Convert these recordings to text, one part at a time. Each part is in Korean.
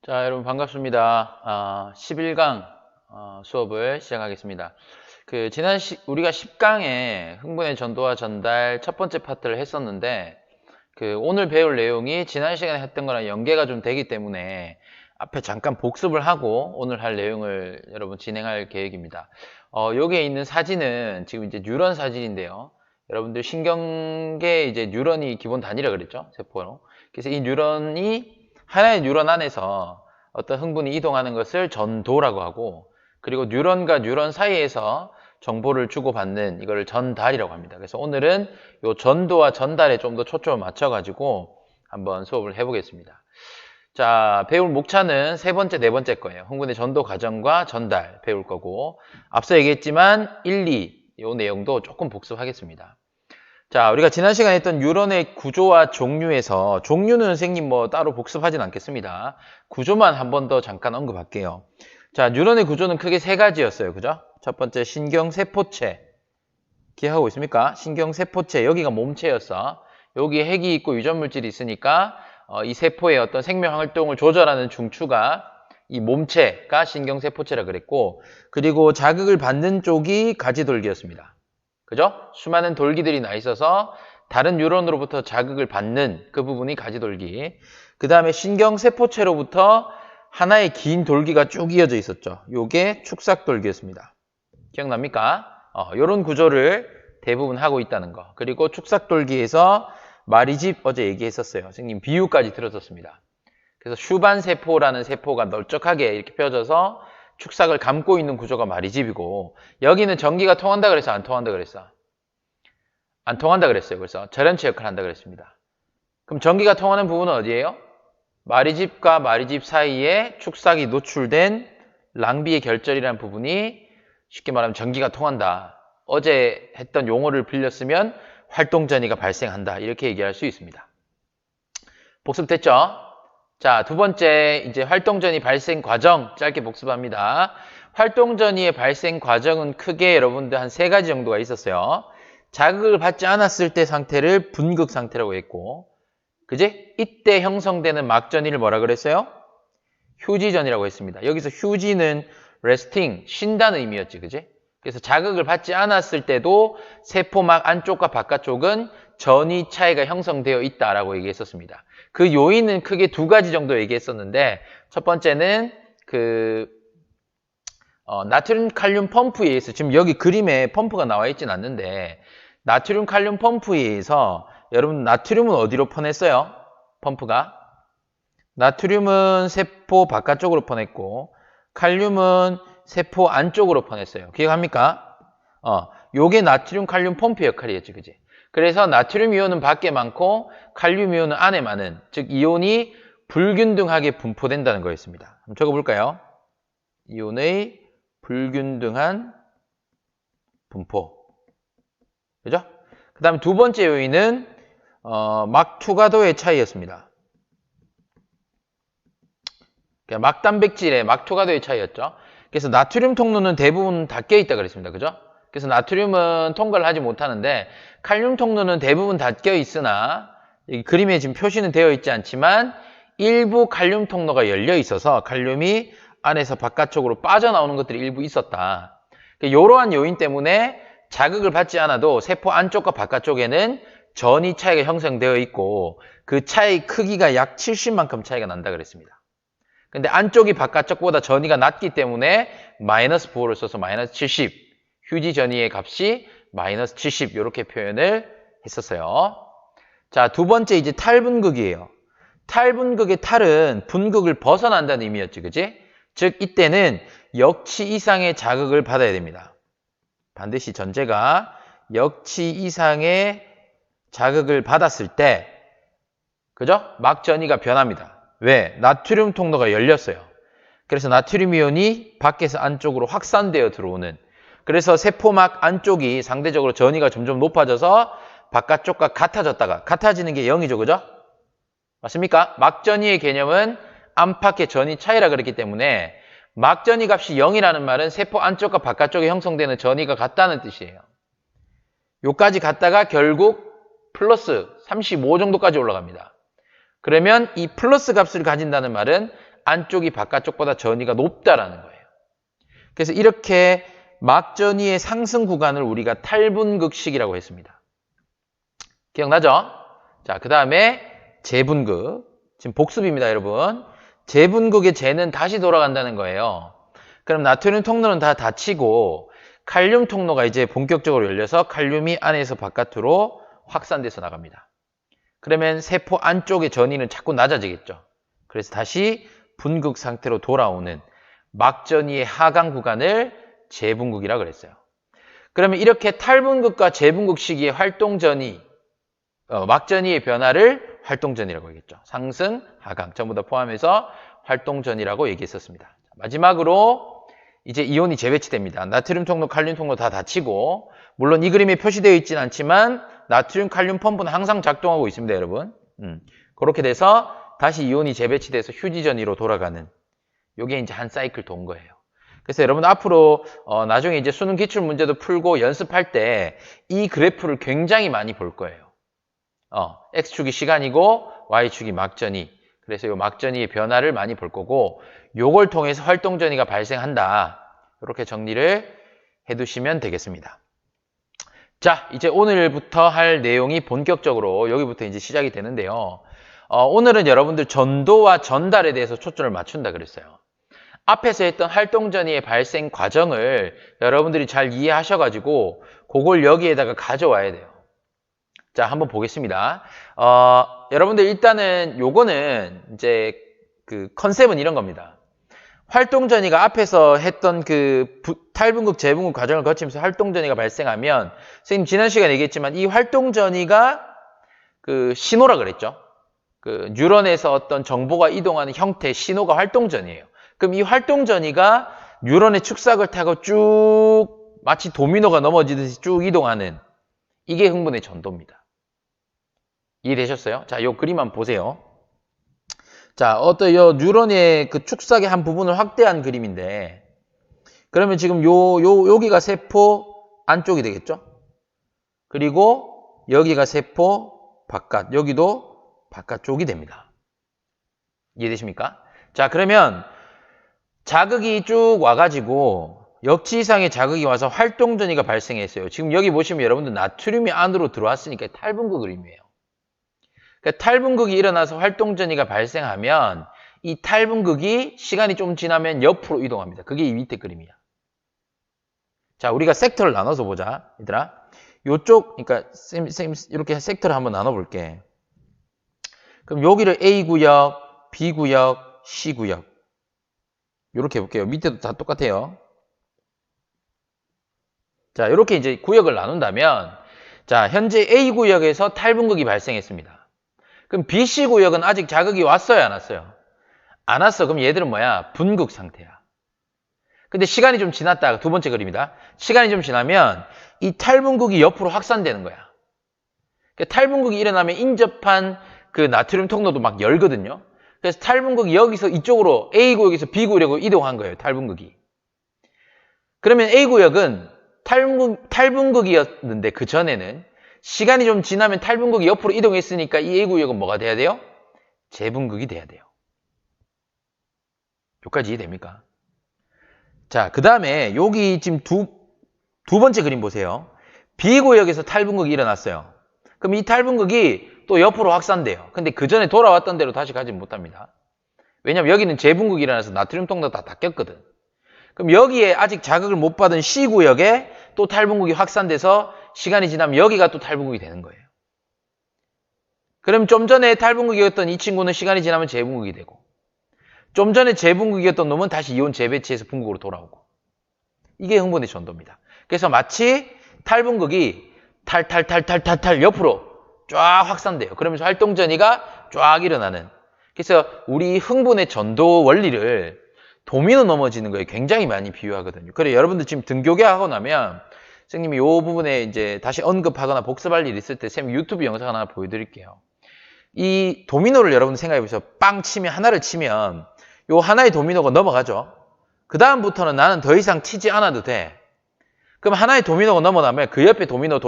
자, 여러분 반갑습니다. 11강 수업을 시작하겠습니다. 우리가 10강에 흥분의 전도와 전달 첫 번째 파트를 했었는데, 오늘 배울 내용이 지난 시간에 했던 거랑 연계가 좀 되기 때문에 앞에 잠깐 복습을 하고 오늘 할 내용을 여러분 진행할 계획입니다. 여기에 있는 사진은 지금 이제 뉴런 사진인데요. 여러분들 신경계 이제 뉴런이 기본 단위라 그랬죠? 세포로. 그래서 이 뉴런이 하나의 뉴런 안에서 어떤 흥분이 이동하는 것을 전도라고 하고, 그리고 뉴런과 뉴런 사이에서 정보를 주고받는 이거를 전달이라고 합니다. 그래서 오늘은 이 전도와 전달에 좀 더 초점을 맞춰가지고 한번 수업을 해보겠습니다. 자, 배울 목차는 세 번째, 네 번째 거예요. 흥분의 전도 과정과 전달 배울 거고, 앞서 얘기했지만 1, 2, 이 내용도 조금 복습하겠습니다. 자, 우리가 지난 시간에 했던 뉴런의 구조와 종류에서, 종류는 선생님 뭐 따로 복습하진 않겠습니다. 구조만 한 번 더 잠깐 언급할게요. 자, 뉴런의 구조는 크게 세 가지였어요. 그죠? 첫 번째, 신경세포체. 기억하고 있습니까? 신경세포체. 여기가 몸체였어. 여기에 핵이 있고 유전물질이 있으니까 이 세포의 어떤 생명활동을 조절하는 중추가 이 몸체가 신경세포체라 그랬고, 그리고 자극을 받는 쪽이 가지돌기였습니다. 그죠? 수많은 돌기들이 나 있어서 다른 뉴런으로부터 자극을 받는 그 부분이 가지돌기. 그 다음에 신경세포체로부터 하나의 긴 돌기가 쭉 이어져 있었죠. 요게 축삭돌기였습니다. 기억납니까? 요런 구조를 대부분 하고 있다는 거. 그리고 축삭돌기에서 마리집 어제 얘기했었어요. 선생님 비유까지 들었었습니다. 그래서 슈반세포라는 세포가 널쩍하게 이렇게 펴져서 축삭을 감고 있는 구조가 마리집이고, 여기는 전기가 통한다 그랬어, 안 통한다 그랬어? 안 통한다 그랬어요. 그래서 절연체 역할을 한다 그랬습니다. 그럼 전기가 통하는 부분은 어디예요? 마리집과 마리집 사이에 축삭이 노출된 랑비의 결절이라는 부분이 쉽게 말하면 전기가 통한다. 어제 했던 용어를 빌렸으면 활동전이가 발생한다. 이렇게 얘기할 수 있습니다. 복습됐죠? 자, 두 번째, 이제 활동전이 발생 과정 짧게 복습합니다. 활동전이의 발생 과정은 크게 여러분들 한 세 가지 정도가 있었어요. 자극을 받지 않았을 때 상태를 분극 상태라고 했고, 그지? 이때 형성되는 막전이를 뭐라 그랬어요? 휴지전이라고 했습니다. 여기서 휴지는 resting, 쉰다는 의미였지, 그지? 그래서 자극을 받지 않았을 때도 세포막 안쪽과 바깥쪽은 전이 차이가 형성되어 있다라고 얘기했었습니다. 그 요인은 크게 두 가지 정도 얘기했었는데, 첫 번째는 나트륨 칼륨 펌프에 의해서, 지금 여기 그림에 펌프가 나와 있진 않는데, 나트륨 칼륨 펌프에 의해서 여러분 나트륨은 어디로 퍼냈어요? 펌프가? 나트륨은 세포 바깥쪽으로 퍼냈고, 칼륨은 세포 안쪽으로 퍼냈어요. 기억합니까? 요게 나트륨 칼륨 펌프 역할이었지, 그지? 그래서 나트륨 이온은 밖에 많고 칼륨 이온은 안에 많은, 즉 이온이 불균등하게 분포된다는 거였습니다. 한번 적어볼까요? 이온의 불균등한 분포. 그죠? 그 다음에 두 번째 요인은 막투가도의 차이였습니다. 막단백질의 막투가도의 차이였죠. 그래서 나트륨 통로는 대부분 닫혀 있다 그랬습니다. 그죠? 그래서 나트륨은 통과를 하지 못하는데, 칼륨 통로는 대부분 닫혀 있으나, 이 그림에 지금 표시는 되어 있지 않지만 일부 칼륨 통로가 열려 있어서 칼륨이 안에서 바깥쪽으로 빠져나오는 것들이 일부 있었다. 이러한 요인 때문에 자극을 받지 않아도 세포 안쪽과 바깥쪽에는 전이 차이가 형성되어 있고, 그 차이 크기가 약 70만큼 차이가 난다 그랬습니다. 근데 안쪽이 바깥쪽보다 전이가 낮기 때문에 마이너스 부호를 써서 마이너스 70, 휴지 전이의 값이 마이너스 70 이렇게 표현을 했었어요. 자, 두 번째 이제 탈분극이에요. 탈분극의 탈은 분극을 벗어난다는 의미였지, 그지? 즉 이때는 역치 이상의 자극을 받아야 됩니다. 반드시 전제가 역치 이상의 자극을 받았을 때, 그죠? 막전이가 변합니다. 왜? 나트륨 통로가 열렸어요. 그래서 나트륨 이온이 밖에서 안쪽으로 확산되어 들어오는, 그래서 세포막 안쪽이 상대적으로 전이가 점점 높아져서 바깥쪽과 같아졌다가, 같아지는 게 0이죠. 그죠? 맞습니까? 막전이의 개념은 안팎의 전이 차이라 그랬기 때문에 막전이 값이 0이라는 말은 세포 안쪽과 바깥쪽에 형성되는 전이가 같다는 뜻이에요. 요까지 갔다가 결국 플러스 35 정도까지 올라갑니다. 그러면 이 플러스 값을 가진다는 말은 안쪽이 바깥쪽보다 전위가 높다라는 거예요. 그래서 이렇게 막전위의 상승 구간을 우리가 탈분극식이라고 했습니다. 기억나죠? 자, 그 다음에 재분극. 지금 복습입니다, 여러분. 재분극의 재는 다시 돌아간다는 거예요. 그럼 나트륨 통로는 다 닫히고 칼륨 통로가 이제 본격적으로 열려서 칼륨이 안에서 바깥으로 확산돼서 나갑니다. 그러면 세포 안쪽의 전위는 자꾸 낮아지겠죠. 그래서 다시 분극 상태로 돌아오는 막전위의 하강 구간을 재분극이라고 그랬어요. 그러면 이렇게 탈분극과 재분극 시기의 활동전위, 막전위의 변화를 활동전이라고 얘기했죠. 상승, 하강 전부 다 포함해서 활동전이라고 얘기했었습니다. 마지막으로 이제 이온이 재배치됩니다. 나트륨 통로, 칼륨 통로 다 닫히고, 물론 이 그림에 표시되어 있지는 않지만 나트륨, 칼륨 펌프는 항상 작동하고 있습니다, 여러분. 그렇게 돼서 다시 이온이 재배치돼서 휴지전위로 돌아가는, 요게 이제 한 사이클 돈 거예요. 그래서 여러분 앞으로 나중에 이제 수능 기출 문제도 풀고 연습할 때 이 그래프를 굉장히 많이 볼 거예요. X축이 시간이고 Y축이 막전위. 그래서 이 막전위의 변화를 많이 볼 거고, 요걸 통해서 활동전위가 발생한다. 이렇게 정리를 해두시면 되겠습니다. 자, 이제 오늘부터 할 내용이 본격적으로 여기부터 이제 시작이 되는데요. 오늘은 여러분들 전도와 전달에 대해서 초점을 맞춘다 그랬어요. 앞에서 했던 활동전위의 발생 과정을 여러분들이 잘 이해하셔가지고 그걸 여기에다가 가져와야 돼요. 자, 한번 보겠습니다. 여러분들 일단은 요거는 이제 그 컨셉은 이런 겁니다. 활동전위가 앞에서 했던 그 탈분극, 재분극 과정을 거치면서 활동전위가 발생하면, 선생님 지난 시간에 얘기했지만 이 활동전위가 그 신호라 그랬죠. 그 뉴런에서 어떤 정보가 이동하는 형태의 신호가 활동전위예요. 그럼 이 활동전위가 뉴런의 축삭을 타고 쭉 마치 도미노가 넘어지듯이 쭉 이동하는, 이게 흥분의 전도입니다. 이해되셨어요? 자, 요 그림 한번 보세요. 자, 요 뉴런의 그 축삭의 한 부분을 확대한 그림인데, 그러면 지금 여기가 세포 안쪽이 되겠죠? 그리고 여기가 세포 바깥, 여기도 바깥쪽이 됩니다. 이해되십니까? 자, 그러면 자극이 쭉 와가지고 역지 이상의 자극이 와서 활동전위가 발생했어요. 지금 여기 보시면 여러분들 나트륨이 안으로 들어왔으니까 탈분극 그림이에요. 그러니까 탈분극이 일어나서 활동전위가 발생하면 이 탈분극이 시간이 좀 지나면 옆으로 이동합니다. 그게 이 밑에 그림이야. 자, 우리가 섹터를 나눠서 보자, 얘들아. 요쪽, 그러니까 쌤 이렇게 섹터를 한번 나눠볼게. 그럼 여기를 A구역, B구역, C구역 이렇게 해볼게요. 밑에도 다 똑같아요. 자, 이렇게 이제 구역을 나눈다면, 자, 현재 A구역에서 탈분극이 발생했습니다. 그럼 BC구역은 아직 자극이 왔어요, 안 왔어요? 안 왔어. 그럼 얘들은 뭐야? 분극 상태야. 근데 시간이 좀 지났다. 두 번째 그림이다. 시간이 좀 지나면 이 탈분극이 옆으로 확산되는 거야. 그러니까 탈분극이 일어나면 인접한 그 나트륨 통로도 막 열거든요. 그래서 탈분극이 여기서 이쪽으로 A구역에서 B구역으로 이동한 거예요, 탈분극이. 그러면 A구역은 탈분극이었는데 그 전에는 시간이 좀 지나면 탈분극이 옆으로 이동했으니까 이 A구역은 뭐가 돼야 돼요? 재분극이 돼야 돼요. 여기까지 이해됩니까? 자, 그 다음에 여기 지금 두 번째 그림 보세요. B구역에서 탈분극이 일어났어요. 그럼 이 탈분극이 또 옆으로 확산돼요. 근데 그 전에 돌아왔던 대로 다시 가지 못합니다. 왜냐면 여기는 재분극이 일어나서 나트륨 통로 다 닫혔거든. 그럼 여기에 아직 자극을 못 받은 C구역에 또 탈분극이 확산돼서 시간이 지나면 여기가 또 탈분극이 되는 거예요. 그럼 좀 전에 탈분극이었던 이 친구는 시간이 지나면 재분극이 되고, 좀 전에 재분극이었던 놈은 다시 이온 재배치해서 분극으로 돌아오고, 이게 흥분의 전도입니다. 그래서 마치 탈분극이 탈 옆으로 쫙 확산돼요. 그러면서 활동전위가 쫙 일어나는. 그래서 우리 흥분의 전도 원리를 도미노 넘어지는 거에 굉장히 많이 비유하거든요. 그래, 여러분들 지금 등교계 하고 나면 선생님이 이 부분에 이제 다시 언급하거나 복습할 일 있을 때 쌤 유튜브 영상 하나 보여드릴게요. 이 도미노를 여러분들 생각해 보세요. 빵 치면, 하나를 치면 요 하나의 도미노가 넘어가죠. 그 다음부터는 나는 더 이상 치지 않아도 돼. 그럼 하나의 도미노가 넘어가면 그 옆에 도미노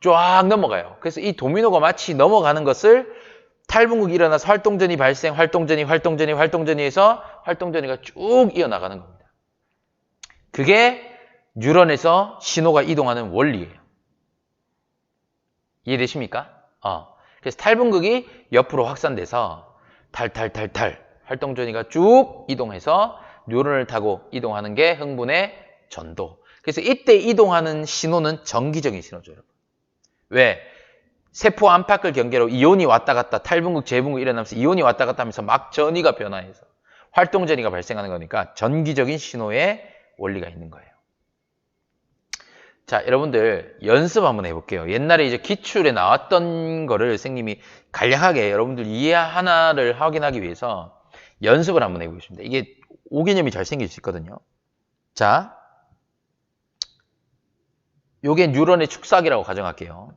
쫙 넘어가요. 그래서 이 도미노가 마치 넘어가는 것을 탈분극이 일어나서 활동전이 발생, 활동전이 해서 활동전이가 쭉 이어나가는 겁니다. 그게 뉴런에서 신호가 이동하는 원리예요. 이해되십니까? 그래서 탈분극이 옆으로 확산돼서 탈 활동전이가 쭉 이동해서 뉴런을 타고 이동하는 게 흥분의 전도. 그래서 이때 이동하는 신호는 정기적인 신호죠, 여러분. 왜? 세포 안팎을 경계로 이온이 왔다 갔다 탈분극, 재분극 일어나면서 이온이 왔다 갔다 하면서 막 전이가 변화해서 활동전이가 발생하는 거니까 전기적인 신호의 원리가 있는 거예요. 자, 여러분들 연습 한번 해볼게요. 옛날에 이제 기출에 나왔던 거를 선생님이 간략하게 여러분들 이해 하나를 확인하기 위해서 연습을 한번 해보겠습니다. 이게 5개념이 잘 생길 수 있거든요. 자, 요게 뉴런의 축삭이라고 가정할게요.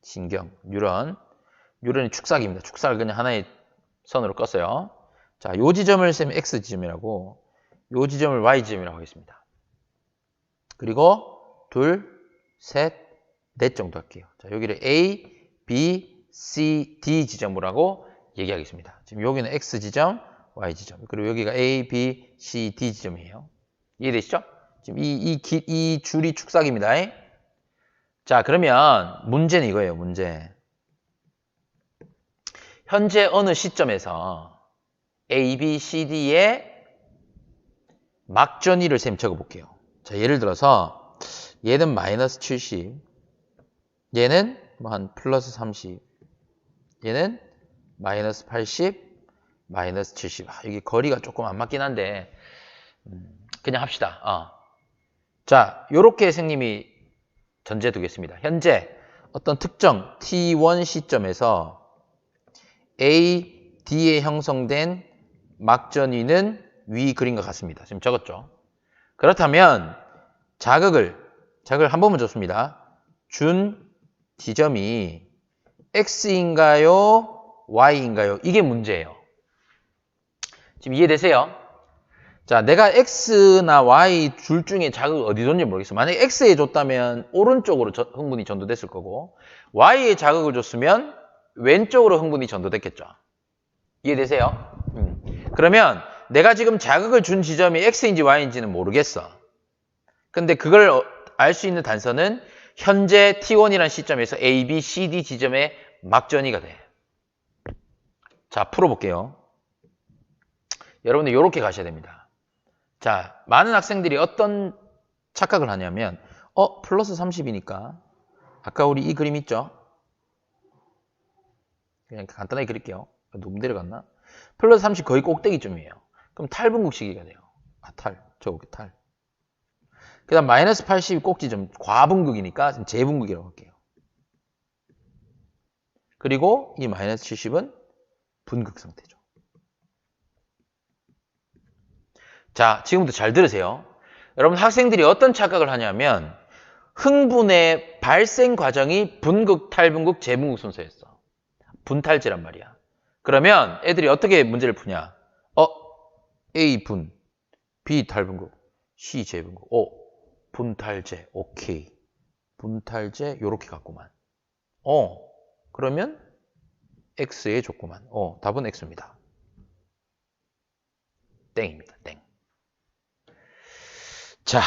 신경, 뉴런의 축삭입니다. 축삭을 그냥 하나의 선으로 껐어요. 자, 요 지점을 쌤 X지점이라고, 요 지점을 Y지점이라고 하겠습니다. 그리고 둘, 셋, 넷 정도 할게요. 자, 여기를 A, B, C, D 지점으로 하고 얘기하겠습니다. 지금 여기는 X지점, Y지점. 그리고 여기가 A, B, C, D 지점이에요. 이해되시죠? 지금 이 줄이 축삭입니다. 자, 그러면 문제는 이거예요, 문제. 현재 어느 시점에서 A, B, C, D의 막전위를 쌤 적어볼게요. 자, 예를 들어서 얘는 마이너스 70, 얘는 뭐 한 플러스 30, 얘는 마이너스 80, 마이너스 70. 이게 거리가 조금 안 맞긴 한데 그냥 합시다. 자, 요렇게 선생님이 전제 두겠습니다. 현재 어떤 특정 T1 시점에서 A, D에 형성된 막전위는 위 그림과 같습니다. 지금 적었죠? 그렇다면 자극을 한 번만 줬습니다. 준 지점이 X인가요? Y인가요? 이게 문제예요. 지금 이해되세요? 자, 내가 X나 Y 둘 중에 자극을 어디 줬는지 모르겠어. 만약에 X에 줬다면 오른쪽으로 흥분이 전도됐을 거고 Y에 자극을 줬으면 왼쪽으로 흥분이 전도됐겠죠. 이해되세요? 그러면 내가 지금 자극을 준 지점이 X인지 Y인지는 모르겠어. 근데 그걸 알 수 있는 단서는 현재 T1이라는 시점에서 A, B, C, D 지점의 막전이가 돼. 자, 풀어볼게요. 여러분들 이렇게 가셔야 됩니다. 자, 많은 학생들이 어떤 착각을 하냐면 플러스 30이니까 아까 우리 이 그림 있죠? 그냥 간단하게 그릴게요. 너무 내려갔나? 플러스 30 거의 꼭대기쯤이에요. 그럼 탈분극 시기가 돼요. 저기 탈. 그 다음 마이너스 80이 꼭지점, 과분극이니까 재분극이라고 할게요. 그리고 이 마이너스 70은 분극 상태죠. 자, 지금부터 잘 들으세요. 여러분 학생들이 어떤 착각을 하냐면 흥분의 발생 과정이 분극, 탈분극, 재분극 순서였어. 분탈제란 말이야. 그러면 애들이 어떻게 문제를 푸냐? A 분, B 탈분극, C 재분극. 분탈제, 오케이. 분탈제 요렇게 갔구만. 그러면 X에 줬구만. 답은 X입니다. 땡입니다. 땡. 자,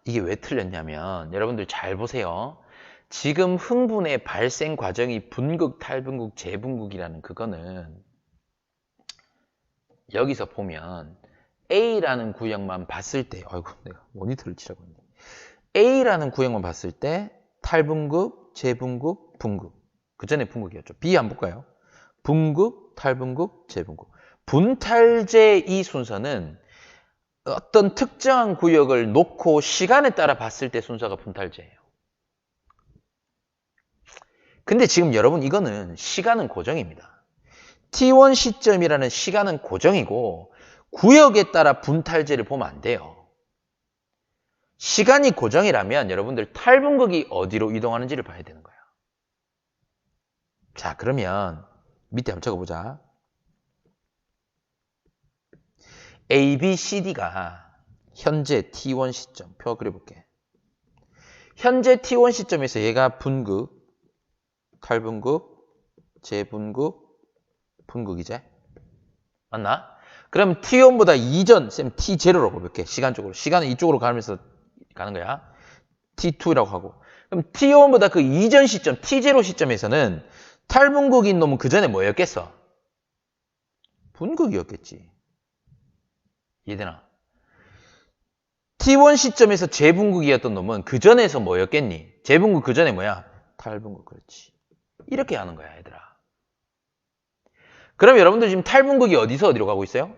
이게 왜 틀렸냐면 여러분들 잘 보세요. 지금 흥분의 발생 과정이 분극, 탈분극, 재분극이라는 그거는 여기서 보면 A라는 구역만 봤을 때, 아이고 내가 모니터를 치라고 했네. A라는 구역만 봤을 때 탈분극, 재분극, 분극. 그 전에 분극이었죠. B 한번 볼까요? 분극, 탈분극, 재분극. 분탈제 이 순서는 어떤 특정한 구역을 놓고 시간에 따라 봤을 때 순서가 분탈제예요. 근데 지금 여러분 이거는 시간은 고정입니다. T1 시점이라는 시간은 고정이고 구역에 따라 분탈제를 보면 안 돼요. 시간이 고정이라면 여러분들 탈분극이 어디로 이동하는지를 봐야 되는 거예요. 자, 그러면 밑에 한번 적어보자. A, B, C, D가 현재 T1 시점, 표 그려볼게. 현재 T1 시점에서 얘가 분극, 탈분극, 재분극, 분극이제. 맞나? 그럼 T1보다 이전, 쌤 T0라고 볼게. 시간적으로. 시간은 이쪽으로 가면서 가는 거야. T2라고 하고. 그럼 T1보다 그 이전 시점, T0 시점에서는 탈분극인 놈은 그 전에 뭐였겠어? 분극이었겠지. 이해되나? T1 시점에서 재분극이었던 놈은 그 전에서 뭐였겠니? 재분극 그 전에 뭐야? 탈분극. 그렇지. 이렇게 하는 거야, 얘들아. 그럼 여러분들 지금 탈분극이 어디서 어디로 가고 있어요?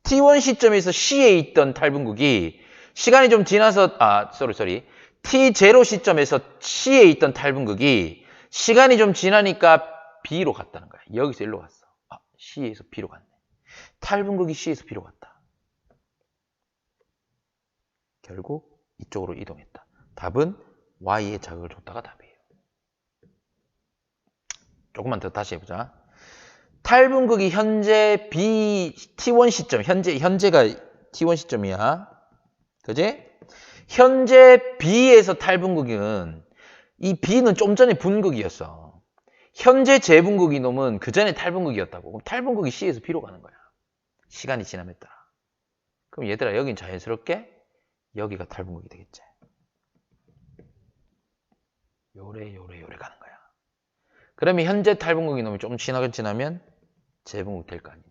T1 시점에서 C에 있던 탈분극이 시간이 좀 지나서 T0 시점에서 C에 있던 탈분극이 시간이 좀 지나니까 B로 갔다는 거야. 여기서 일로 갔어. C에서 B로 갔네. 탈분극이 C에서 B로 갔다. 결국 이쪽으로 이동했다. 답은 Y에 자극을 줬다가 답이에요. 조금만 더 다시 해보자. 탈분극이 현재 B, T1 시점, 현재가 T1 시점이야. 그지? 현재 B에서 탈분극은, 이 B는 좀 전에 분극이었어. 현재 재분극이 놈은 그 전에 탈분극이었다고. 그럼 탈분극이 C에서 B로 가는 거야. 시간이 지남에 따라. 그럼 얘들아, 여긴 자연스럽게 여기가 탈분극이 되겠지. 요래 가는 거야. 그러면 현재 탈분극이 놈이 좀 지나면 재분극 될 거 아니니.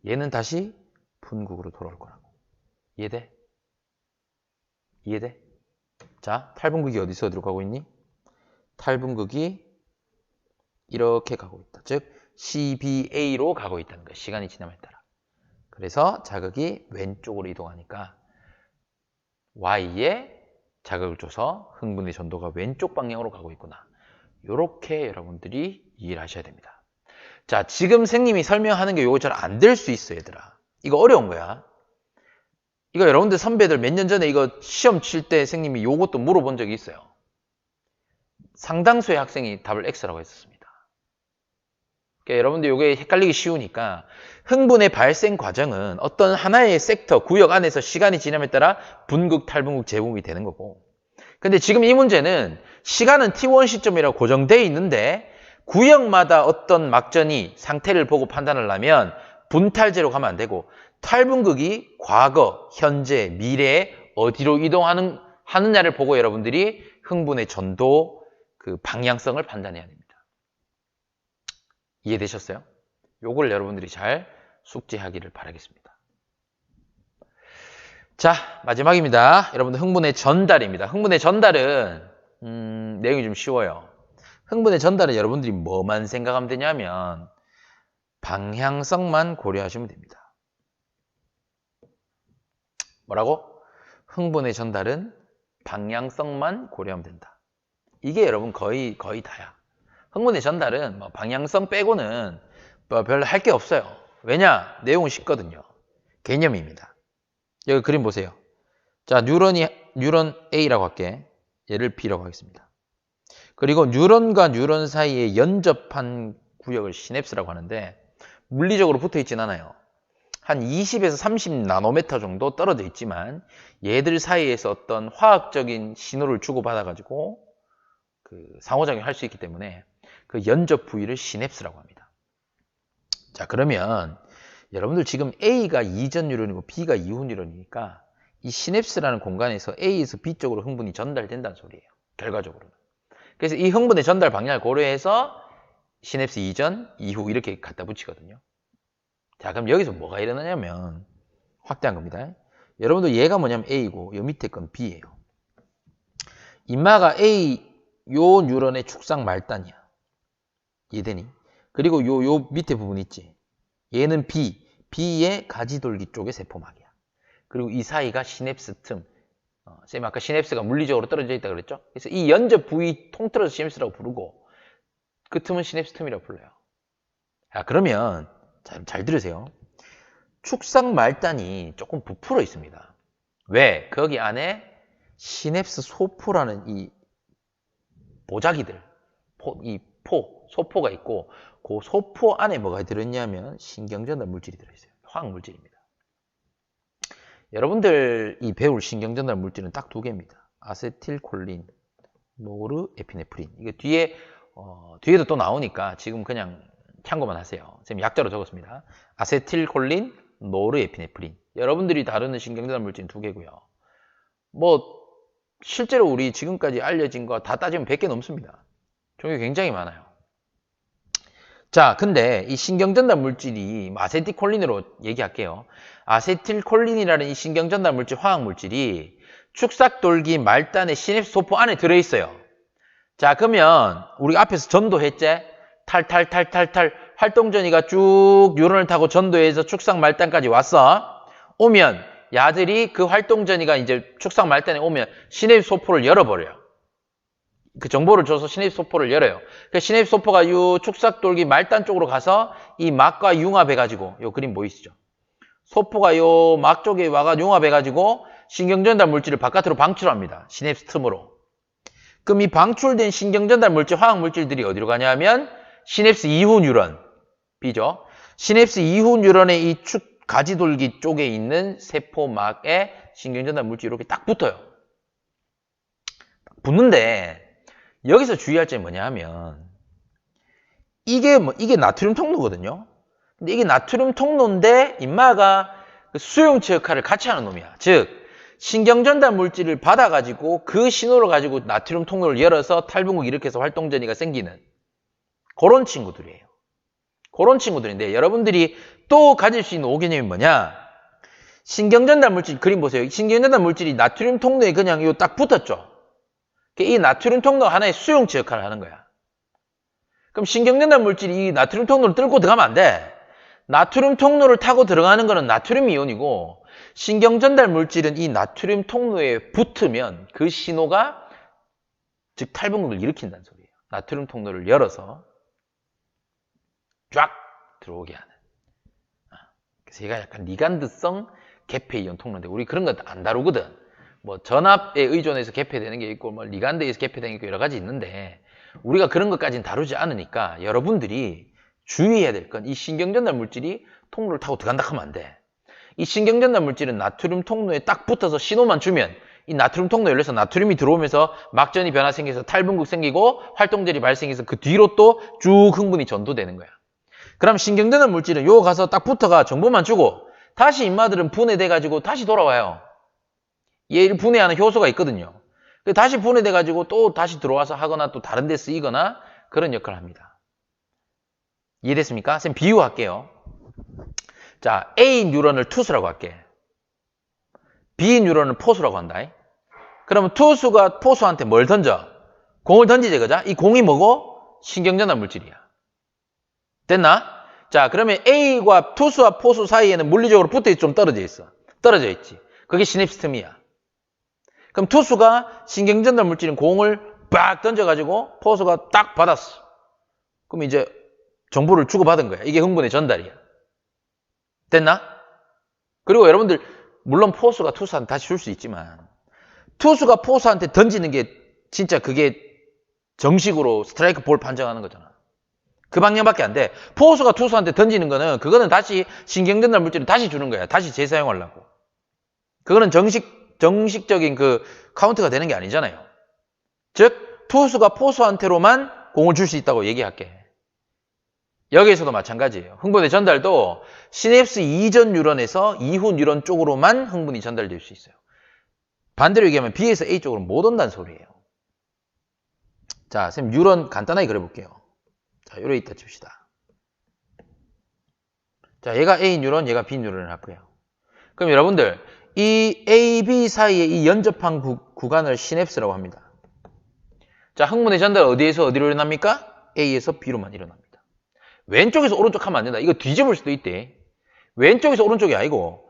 얘는 다시 분극으로 돌아올 거라고. 이해돼? 이해돼? 자, 탈분극이 어디서 어디로 가고 있니? 탈분극이 이렇게 가고 있다. 즉 CBA로 가고 있다는 거야. 시간이 지남에 따라. 그래서 자극이 왼쪽으로 이동하니까 Y에 자극을 줘서 흥분의 전도가 왼쪽 방향으로 가고 있구나. 이렇게 여러분들이 이해를 하셔야 됩니다. 자, 지금 선생님이 설명하는 게 이거 잘 안 될 수 있어, 얘들아. 이거 어려운 거야. 이거 여러분들 선배들 몇 년 전에 이거 시험 칠 때 선생님이 이것도 물어본 적이 있어요. 상당수의 학생이 답을 X라고 했었습니다. 그러니까 여러분들 이게 헷갈리기 쉬우니까 흥분의 발생 과정은 어떤 하나의 섹터, 구역 안에서 시간이 지남에 따라 분극, 탈분극, 재분극이 되는 거고. 근데 지금 이 문제는 시간은 T1 시점이라고 고정되어 있는데 구역마다 어떤 막전이 상태를 보고 판단을 하면 분탈제로 가면 안 되고 탈분극이 과거, 현재, 미래에 어디로 하느냐를 보고 여러분들이 흥분의 전도 그 방향성을 판단해야 됩니다. 이해되셨어요? 요걸 여러분들이 잘 숙지하기를 바라겠습니다. 자, 마지막입니다. 여러분들 흥분의 전달입니다. 흥분의 전달은 내용이 좀 쉬워요. 흥분의 전달은 여러분들이 뭐만 생각하면 되냐면 방향성만 고려하시면 됩니다. 뭐라고? 흥분의 전달은 방향성만 고려하면 된다. 이게 여러분 거의 다야. 흥분의 전달은 뭐 방향성 빼고는 뭐 별로 할 게 없어요. 왜냐? 내용은 쉽거든요. 개념입니다. 여기 그림 보세요. 자, 뉴런 A라고 할게. 얘를 B라고 하겠습니다. 그리고 뉴런과 뉴런 사이에 연접한 구역을 시냅스라고 하는데 물리적으로 붙어 있진 않아요. 한 20에서 30 나노미터 정도 떨어져 있지만 얘들 사이에서 어떤 화학적인 신호를 주고받아가지고 그 상호작용을 할 수 있기 때문에 그 연접 부위를 시냅스라고 합니다. 자, 그러면 여러분들 지금 A가 이전 뉴런이고 B가 이후 뉴런이니까 이 시냅스라는 공간에서 A에서 B 쪽으로 흥분이 전달된다는 소리예요. 결과적으로는. 그래서 이 흥분의 전달 방향을 고려해서 시냅스 이전, 이후 이렇게 갖다 붙이거든요. 자, 그럼 여기서 뭐가 일어나냐면 확대한 겁니다. 여러분들 얘가 뭐냐면 A고 요 밑에 건 B예요. 인마가 A 요 뉴런의 축상 말단이야. 이해되니? 그리고 요 밑에 부분 있지? 얘는 B의 가지돌기 쪽의 세포막이야. 그리고 이 사이가 시냅스 틈. 쌤 아까 시냅스가 물리적으로 떨어져 있다 그랬죠? 그래서 이 연접 부위 통틀어서 시냅스라고 부르고 그 틈은 시냅스 틈이라고 불러요. 자, 그러면 잘 들으세요. 축상 말단이 조금 부풀어 있습니다. 왜? 거기 안에 시냅스 소포라는 이 보자기들, 소포가 있고 그 소포 안에 뭐가 들어있냐면 신경전달 물질이 들어있어요. 화학물질입니다. 여러분들이 배울 신경전달 물질은 딱 두 개입니다. 아세틸콜린, 노르에피네프린. 이게 뒤에 뒤에도 또 나오니까 지금 그냥 참고만 하세요. 지금 약자로 적었습니다. 아세틸콜린, 노르에피네프린. 여러분들이 다루는 신경전달 물질 두 개고요. 뭐 실제로 우리 지금까지 알려진 거 다 따지면 100개 넘습니다. 종류 굉장히 많아요. 자, 근데 이 신경전달 물질이 아세틸콜린으로 얘기할게요. 아세틸콜린이라는 이 신경전달 물질, 화학 물질이 축삭돌기 말단의 시냅스 소포 안에 들어있어요. 자, 그러면 우리가 앞에서 전도했지? 탈탈탈탈탈 활동전이가 쭉 뉴런을 타고 전도해서 축삭 말단까지 왔어. 오면 야들이 그 활동전이가 이제 축삭 말단에 오면 시냅스 소포를 열어버려요. 그 정보를 줘서 시냅스 소포를 열어요. 그 시냅스 소포가 요 축삭돌기 말단 쪽으로 가서 이 막과 융합해가지고 요 그림 보이시죠? 소포가 요 막 쪽에 와가 융합해가지고 신경전달 물질을 바깥으로 방출합니다. 시냅스 틈으로. 그럼 이 방출된 신경전달 물질, 화학 물질들이 어디로 가냐면 시냅스 이후 뉴런, B죠. 시냅스 이후 뉴런의 이 가지돌기 쪽에 있는 세포막에 신경전달 물질이 이렇게 딱 붙어요. 붙는데 여기서 주의할 점이 뭐냐 하면 이게 나트륨 통로거든요. 근데 이게 나트륨 통로인데 인마가 그 수용체 역할을 같이 하는 놈이야. 즉 신경전달 물질을 받아가지고 그 신호를 가지고 나트륨 통로를 열어서 탈분국 일으켜서 활동전이가 생기는 그런 친구들이에요. 그런 친구들인데 여러분들이 또 가질 수 있는 오개념이 뭐냐? 신경전달 물질 그림 보세요. 신경전달 물질이 나트륨 통로에 그냥 이거 딱 붙었죠. 이 나트륨 통로 하나의 수용체 역할을 하는 거야. 그럼 신경전달 물질이 이 나트륨 통로를 뚫고 들어가면 안 돼. 나트륨 통로를 타고 들어가는 거는 나트륨 이온이고 신경전달 물질은 이 나트륨 통로에 붙으면 그 신호가 즉 탈분국을 일으킨다는 소리예요. 나트륨 통로를 열어서 쫙 들어오게 하는. 그래서 얘가 약간 리간드성 개폐이온 통로인데 우리 그런 거 안 다루거든. 뭐 전압에 의존해서 개폐되는 게 있고 뭐 리간드에 의해서 개폐되는 게 있고 여러 가지 있는데 우리가 그런 것까지는 다루지 않으니까 여러분들이 주의해야 될 건 이 신경전달 물질이 통로를 타고 들어간다 하면 안 돼. 이 신경전달 물질은 나트륨 통로에 딱 붙어서 신호만 주면 이 나트륨 통로 열려서 나트륨이 들어오면서 막전이 변화 생겨서 탈분국 생기고 활동절이 발생해서 그 뒤로 또 쭉 흥분이 전도되는 거야. 그럼 신경전달 물질은 요 가서 딱 붙어가 정보만 주고 다시 인마들은 분해돼가지고 다시 돌아와요. 얘를 분해하는 효소가 있거든요. 다시 분해돼가지고 또 다시 들어와서 하거나 또 다른 데 쓰이거나 그런 역할을 합니다. 이해됐습니까? 선생님 비유할게요. 자, A 뉴런을 투수라고 할게. B 뉴런을 포수라고 한다. 그러면 투수가 포수한테 뭘 던져? 공을 던지지, 그죠? 이 공이 뭐고? 신경전달 물질이야. 됐나? 자, 그러면 A와 투수와 포수 사이에는 물리적으로 붙어있지, 좀 떨어져 있어. 떨어져 있지. 그게 시냅스 틈이야. 그럼 투수가 신경전달 물질인 공을 빡 던져가지고 포수가 딱 받았어. 그럼 이제 정보를 주고받은 거야. 이게 흥분의 전달이야. 됐나? 그리고 여러분들 물론 포수가 투수한테 다시 줄 수 있지만 투수가 포수한테 던지는 게 진짜 그게 정식으로 스트라이크 볼 판정하는 거잖아. 그 방향밖에 안 돼. 포수가 투수한테 던지는 거는 그거는 다시 신경전달 물질을 다시 주는 거야. 다시 재사용하려고. 그거는 정식적인 그 카운트가 되는 게 아니잖아요. 즉 투수가 포수한테로만 공을 줄 수 있다고 얘기할게. 여기에서도 마찬가지예요. 흥분의 전달도 시냅스 이전 뉴런에서 이후 뉴런 쪽으로만 흥분이 전달될 수 있어요. 반대로 얘기하면 B에서 A 쪽으로 못 온다는 소리예요. 자, 선생님 뉴런 간단하게 그려볼게요. 자, 요래 있다 칩시다. 자, 얘가 A 뉴런, 얘가 B 뉴런을 할 거예요. 그럼 여러분들 이 A, B 사이의 이 연접한 구간을 시냅스라고 합니다. 자, 흥분의 전달 어디에서 어디로 일어납니까? A에서 B로만 일어납니다. 왼쪽에서 오른쪽 하면 안 된다. 이거 뒤집을 수도 있대. 왼쪽에서 오른쪽이 아니고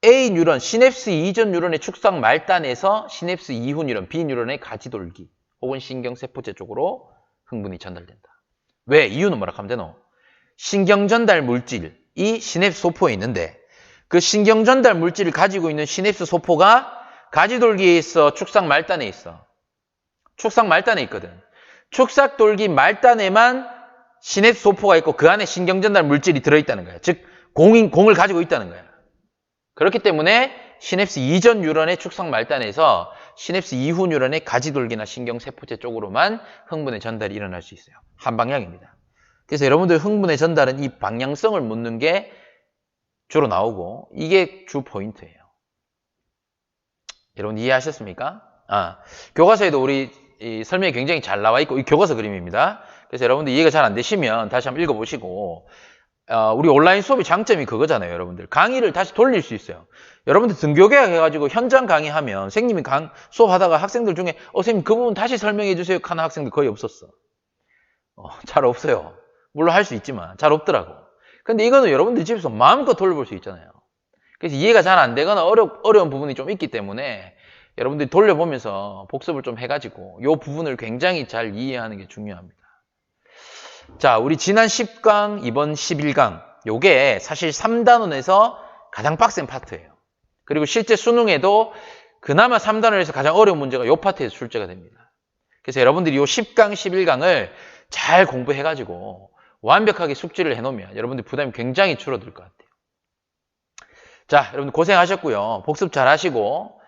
A 뉴런, 시냅스 이전 뉴런의 축삭 말단에서 시냅스 이후 뉴런, B 뉴런의 가지돌기 혹은 신경세포체 쪽으로 흥분이 전달된다. 왜? 이유는 뭐라 하면 되노? 신경전달 물질이 시냅스 소포에 있는데 그 신경전달 물질을 가지고 있는 시냅스 소포가 가지돌기에 있어, 축삭 말단에 있어. 축삭 말단에 있거든. 축삭돌기 말단에만 시냅스 소포가 있고 그 안에 신경전달 물질이 들어있다는 거야. 즉 공을 가지고 있다는 거야. 그렇기 때문에 시냅스 이전 뉴런의 축성 말단에서 시냅스 이후 뉴런의 가지돌기나 신경세포체 쪽으로만 흥분의 전달이 일어날 수 있어요. 한 방향입니다. 그래서 여러분들 흥분의 전달은 이 방향성을 묻는 게 주로 나오고 이게 주 포인트예요. 여러분 이해하셨습니까? 교과서에도 우리 이 설명이 굉장히 잘 나와 있고 이 교과서 그림입니다. 그래서 여러분들 이해가 잘 안 되시면 다시 한번 읽어보시고 우리 온라인 수업의 장점이 그거잖아요. 여러분들 강의를 다시 돌릴 수 있어요. 여러분들 등교계약 해가지고 현장 강의하면 선생님이 수업하다가 학생들 중에 선생님 그 부분 다시 설명해 주세요 하는 학생들 거의 없었어. 잘 없어요. 물론 할 수 있지만 잘 없더라고. 근데 이거는 여러분들 집에서 마음껏 돌려볼 수 있잖아요. 그래서 이해가 잘 안 되거나 어려운 부분이 좀 있기 때문에 여러분들이 돌려보면서 복습을 좀 해가지고 이 부분을 굉장히 잘 이해하는 게 중요합니다. 자, 우리 지난 10강, 이번 11강 요게 사실 3단원에서 가장 빡센 파트예요. 그리고 실제 수능에도 그나마 3단원에서 가장 어려운 문제가 요 파트에서 출제가 됩니다. 그래서 여러분들이 요 10강, 11강을 잘 공부해가지고 완벽하게 숙지를 해놓으면 여러분들 부담이 굉장히 줄어들 것 같아요. 자, 여러분들 고생하셨고요. 복습 잘 하시고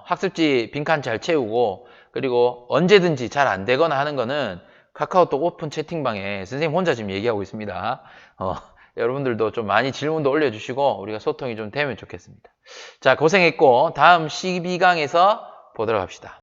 학습지 빈칸 잘 채우고 그리고 언제든지 잘 안 되거나 하는 거는 카카오톡 오픈 채팅방에 선생님 혼자 지금 얘기하고 있습니다. 여러분들도 좀 많이 질문도 올려주시고 우리가 소통이 좀 되면 좋겠습니다. 자, 고생했고 다음 12강에서 보도록 합시다.